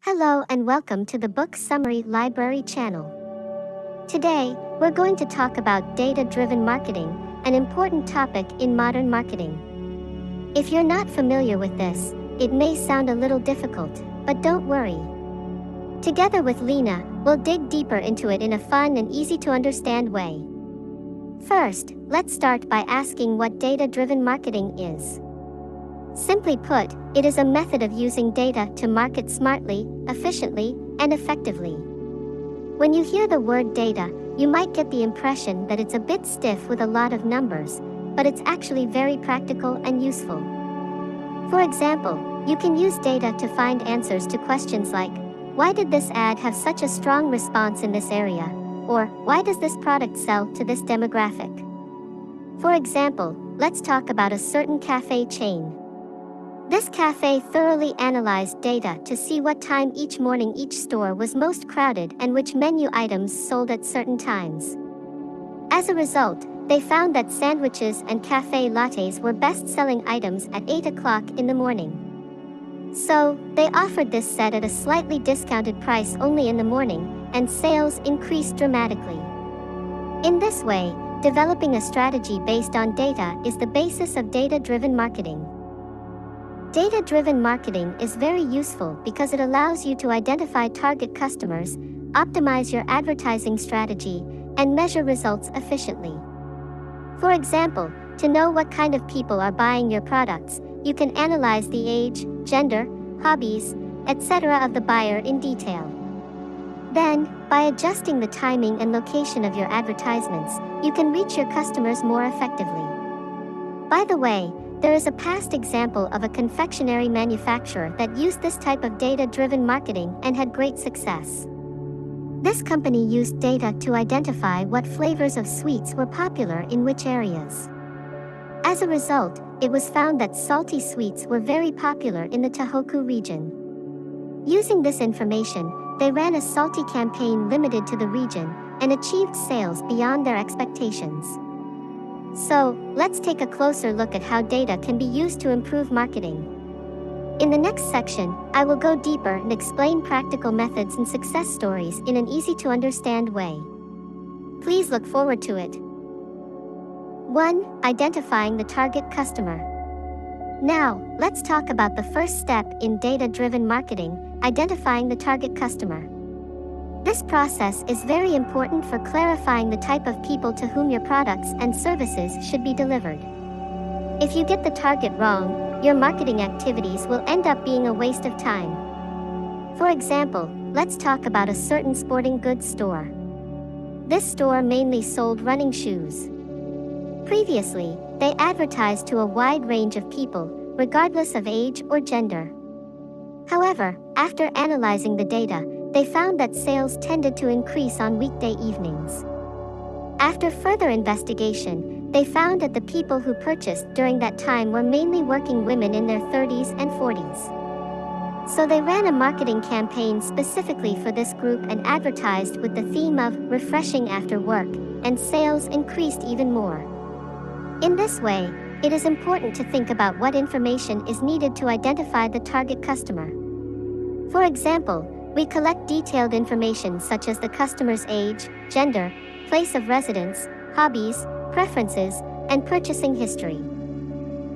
Hello and welcome to the Book Summary Library channel. Today, we're going to talk about data-driven marketing, an important topic in modern marketing. If you're not familiar with this, it may sound a little difficult, but don't worry. Together with Lena, we'll dig deeper into it in a fun and easy-to-understand way. First, let's start by asking what data-driven marketing is. Simply put, it is a method of using data to market smartly, efficiently, and effectively. When you hear the word data, you might get the impression that it's a bit stiff with a lot of numbers, but it's actually very practical and useful. For example, you can use data to find answers to questions like, why did this ad have such a strong response in this area? Or, why does this product sell to this demographic? For example, let's talk about a certain cafe chain. This cafe thoroughly analyzed data to see what time each morning each store was most crowded and which menu items sold at certain times. As a result, they found that sandwiches and cafe lattes were best-selling items at 8 o'clock in the morning. So, they offered this set at a slightly discounted price only in the morning, and sales increased dramatically. In this way, developing a strategy based on data is the basis of data-driven marketing. Data-driven marketing is very useful because it allows you to identify target customers, optimize your advertising strategy, and measure results efficiently. For example, to know what kind of people are buying your products, you can analyze the age, gender, hobbies, etc. of the buyer in detail. Then, by adjusting the timing and location of your advertisements, you can reach your customers more effectively. By the way, there is a past example of a confectionery manufacturer that used this type of data-driven marketing and had great success. This company used data to identify what flavors of sweets were popular in which areas. As a result, it was found that salty sweets were very popular in the Tohoku region. Using this information, they ran a salty campaign limited to the region and achieved sales beyond their expectations. So, let's take a closer look at how data can be used to improve marketing. In the next section, I will go deeper and explain practical methods and success stories in an easy-to-understand way. Please look forward to it. 1. Identifying the target customer. Now, let's talk about the first step in data-driven marketing, identifying the target customer. This process is very important for clarifying the type of people to whom your products and services should be delivered. If you get the target wrong, your marketing activities will end up being a waste of time. For example, let's talk about a certain sporting goods store. This store mainly sold running shoes. Previously, they advertised to a wide range of people, regardless of age or gender. However, after analyzing the data, they found that sales tended to increase on weekday evenings. After further investigation, they found that the people who purchased during that time were mainly working women in their 30s and 40s. So they ran a marketing campaign specifically for this group and advertised with the theme of refreshing after work, and sales increased even more. In this way, it is important to think about what information is needed to identify the target customer. For example, we collect detailed information such as the customer's age, gender, place of residence, hobbies, preferences, and purchasing history.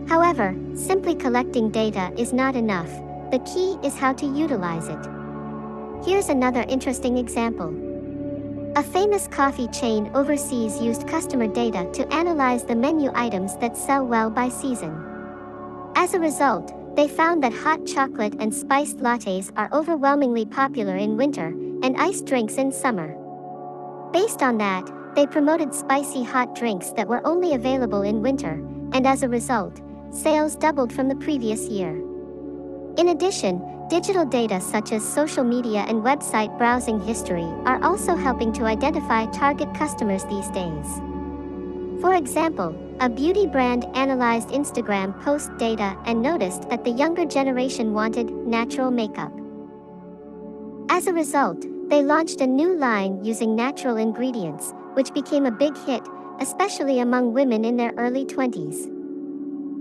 However, simply collecting data is not enough. The key is how to utilize it. Here's another interesting example. A famous coffee chain overseas used customer data to analyze the menu items that sell well by season. As a result, they found that hot chocolate and spiced lattes are overwhelmingly popular in winter, and iced drinks in summer. Based on that, they promoted spicy hot drinks that were only available in winter, and as a result, sales doubled from the previous year. In addition, digital data such as social media and website browsing history are also helping to identify target customers these days. For example, a beauty brand analyzed Instagram post data and noticed that the younger generation wanted natural makeup. As a result, they launched a new line using natural ingredients, which became a big hit, especially among women in their early 20s.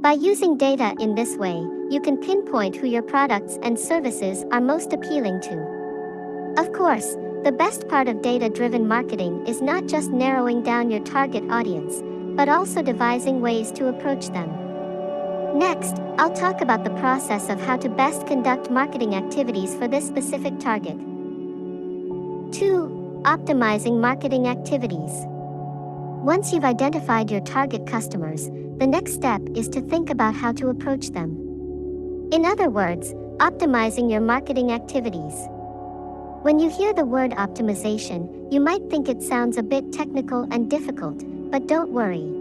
By using data in this way, you can pinpoint who your products and services are most appealing to. Of course, the best part of data-driven marketing is not just narrowing down your target audience, but also devising ways to approach them. Next, I'll talk about the process of how to best conduct marketing activities for this specific target. 2. Optimizing marketing activities. Once you've identified your target customers, the next step is to think about how to approach them. In other words, optimizing your marketing activities. When you hear the word optimization, you might think it sounds a bit technical and difficult, but don't worry.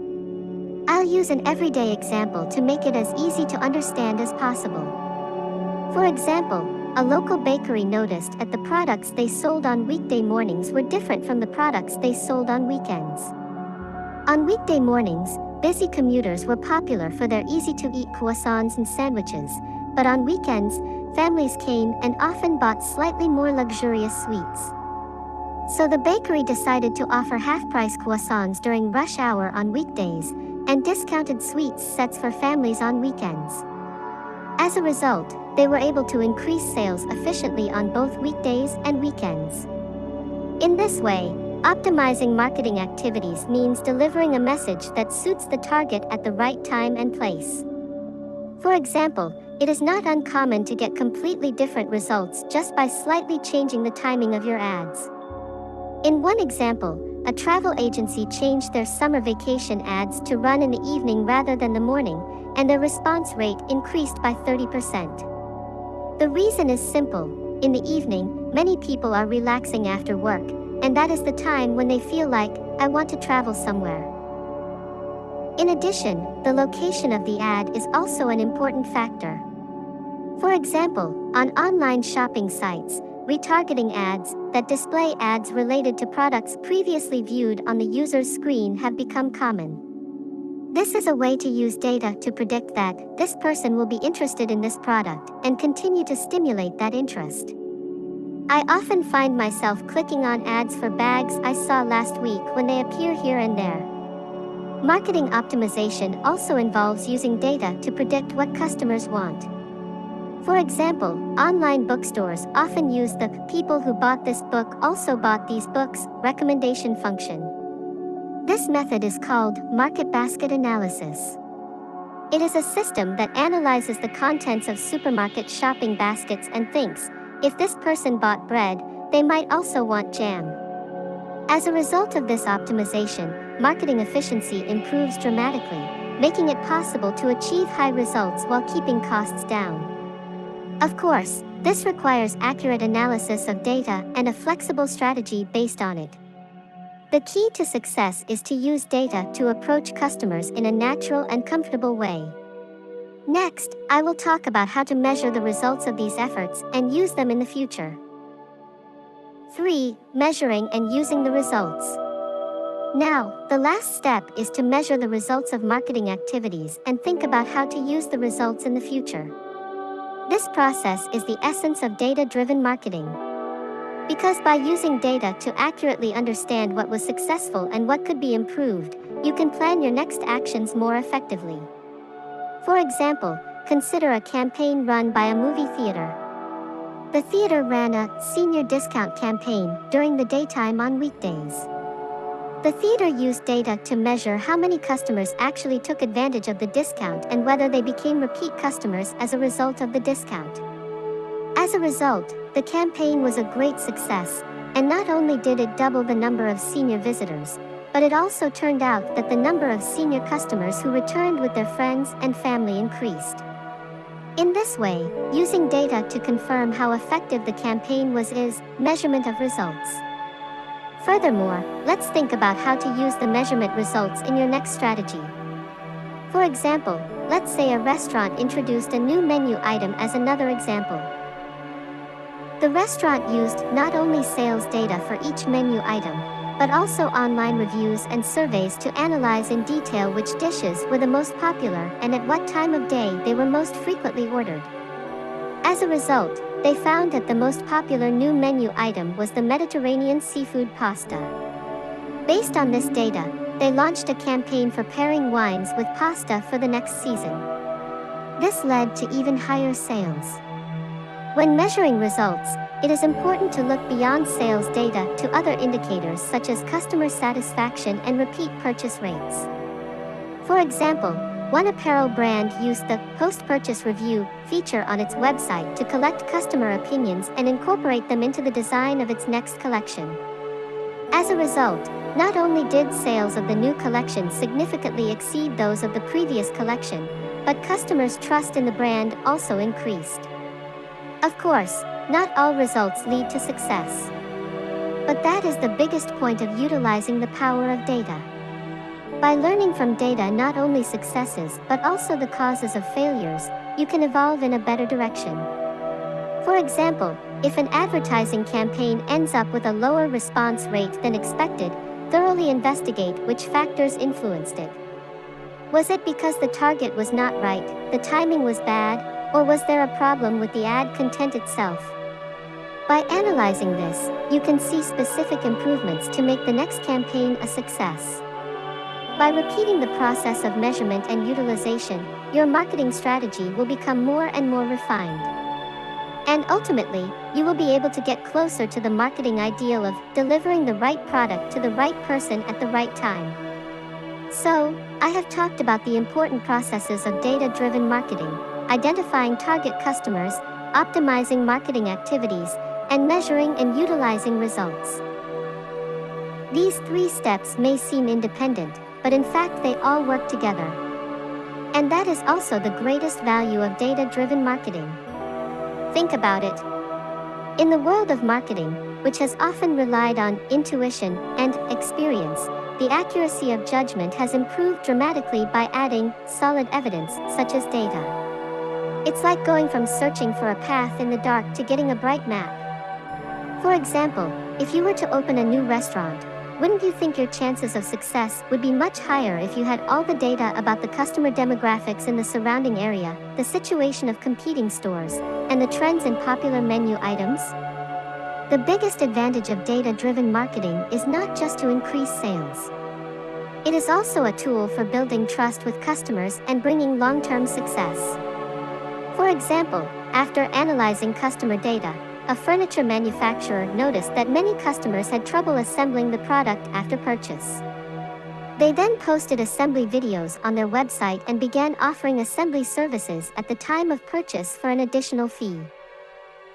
I'll use an everyday example to make it as easy to understand as possible. For example, a local bakery noticed that the products they sold on weekday mornings were different from the products they sold on weekends. On weekday mornings, busy commuters were popular for their easy-to-eat croissants and sandwiches, but on weekends, families came and often bought slightly more luxurious sweets. So the bakery decided to offer half-price croissants during rush hour on weekdays, and discounted sweets sets for families on weekends. As a result, they were able to increase sales efficiently on both weekdays and weekends. In this way, optimizing marketing activities means delivering a message that suits the target at the right time and place. For example, it is not uncommon to get completely different results just by slightly changing the timing of your ads. In one example, a travel agency changed their summer vacation ads to run in the evening rather than the morning, and their response rate increased by 30%. The reason is simple. In the evening, many people are relaxing after work, and that is the time when they feel like, I want to travel somewhere. In addition, the location of the ad is also an important factor. For example, on online shopping sites, retargeting ads that display ads related to products previously viewed on the user's screen have become common. This is a way to use data to predict that this person will be interested in this product and continue to stimulate that interest. I often find myself clicking on ads for bags I saw last week when they appear here and there. Marketing optimization also involves using data to predict what customers want. For example, online bookstores often use the "people who bought this book also bought these books" recommendation function. This method is called market basket analysis. It is a system that analyzes the contents of supermarket shopping baskets and thinks, if this person bought bread, they might also want jam. As a result of this optimization, marketing efficiency improves dramatically, making it possible to achieve high results while keeping costs down. Of course, this requires accurate analysis of data and a flexible strategy based on it. The key to success is to use data to approach customers in a natural and comfortable way. Next, I will talk about how to measure the results of these efforts and use them in the future. 3. Measuring and using the results. Now, the last step is to measure the results of marketing activities and think about how to use the results in the future. This process is the essence of data-driven marketing. Because by using data to accurately understand what was successful and what could be improved, you can plan your next actions more effectively. For example, consider a campaign run by a movie theater. The theater ran a senior discount campaign during the daytime on weekdays. The theater used data to measure how many customers actually took advantage of the discount and whether they became repeat customers as a result of the discount. As a result, the campaign was a great success, and not only did it double the number of senior visitors, but it also turned out that the number of senior customers who returned with their friends and family increased. In this way, using data to confirm how effective the campaign was is measurement of results. Furthermore, let's think about how to use the measurement results in your next strategy. For example, let's say a restaurant introduced a new menu item as another example. The restaurant used not only sales data for each menu item, but also online reviews and surveys to analyze in detail which dishes were the most popular and at what time of day they were most frequently ordered. As a result, they found that the most popular new menu item was the Mediterranean seafood pasta. Based on this data, they launched a campaign for pairing wines with pasta for the next season. This led to even higher sales. When measuring results, it is important to look beyond sales data to other indicators such as customer satisfaction and repeat purchase rates. For example, one apparel brand used the post-purchase review feature on its website to collect customer opinions and incorporate them into the design of its next collection. As a result, not only did sales of the new collection significantly exceed those of the previous collection, but customers' trust in the brand also increased. Of course, not all results lead to success. But that is the biggest point of utilizing the power of data. By learning from data not only successes but also the causes of failures, you can evolve in a better direction. For example, if an advertising campaign ends up with a lower response rate than expected, thoroughly investigate which factors influenced it. Was it because the target was not right, the timing was bad, or was there a problem with the ad content itself? By analyzing this, you can see specific improvements to make the next campaign a success. By repeating the process of measurement and utilization, your marketing strategy will become more and more refined. And ultimately, you will be able to get closer to the marketing ideal of delivering the right product to the right person at the right time. So, I have talked about the important processes of data-driven marketing, identifying target customers, optimizing marketing activities, and measuring and utilizing results. These 3 steps may seem independent, but in fact they all work together. And that is also the greatest value of data-driven marketing. Think about it. In the world of marketing, which has often relied on intuition and experience, the accuracy of judgment has improved dramatically by adding solid evidence, such as data. It's like going from searching for a path in the dark to getting a bright map. For example, if you were to open a new restaurant, wouldn't you think your chances of success would be much higher if you had all the data about the customer demographics in the surrounding area, the situation of competing stores, and the trends in popular menu items? The biggest advantage of data-driven marketing is not just to increase sales. It is also a tool for building trust with customers and bringing long-term success. For example, after analyzing customer data, a furniture manufacturer noticed that many customers had trouble assembling the product after purchase. They then posted assembly videos on their website and began offering assembly services at the time of purchase for an additional fee.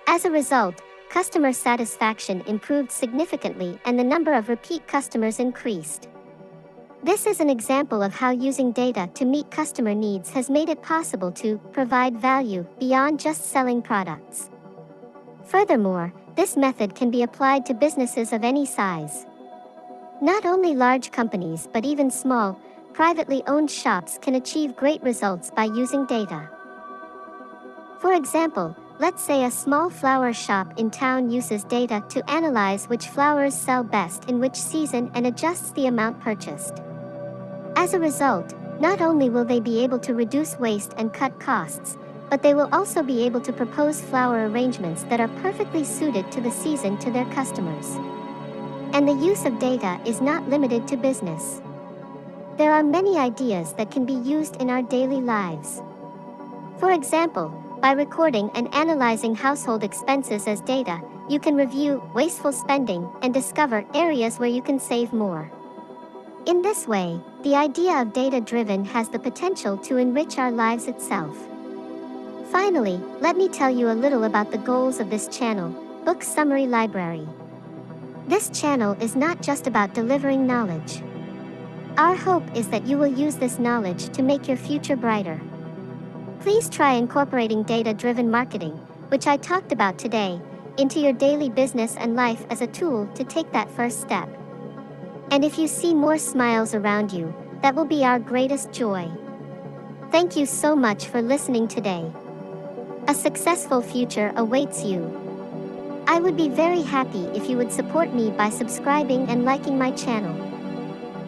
As a result, customer satisfaction improved significantly and the number of repeat customers increased. This is an example of how using data to meet customer needs has made it possible to provide value beyond just selling products. Furthermore, this method can be applied to businesses of any size. Not only large companies but even small, privately owned shops can achieve great results by using data. For example, let's say a small flower shop in town uses data to analyze which flowers sell best in which season and adjusts the amount purchased. As a result, not only will they be able to reduce waste and cut costs, but they will also be able to propose flower arrangements that are perfectly suited to the season to their customers. And the use of data is not limited to business. There are many ideas that can be used in our daily lives. For example, by recording and analyzing household expenses as data, you can review wasteful spending and discover areas where you can save more. In this way, the idea of data-driven has the potential to enrich our lives itself. Finally, let me tell you a little about the goals of this channel, Book Summary Library. This channel is not just about delivering knowledge. Our hope is that you will use this knowledge to make your future brighter. Please try incorporating data-driven marketing, which I talked about today, into your daily business and life as a tool to take that first step. And if you see more smiles around you, that will be our greatest joy. Thank you so much for listening today. A successful future awaits you. I would be very happy if you would support me by subscribing and liking my channel.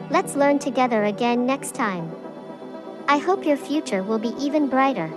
Let's learn together again next time. I hope your future will be even brighter.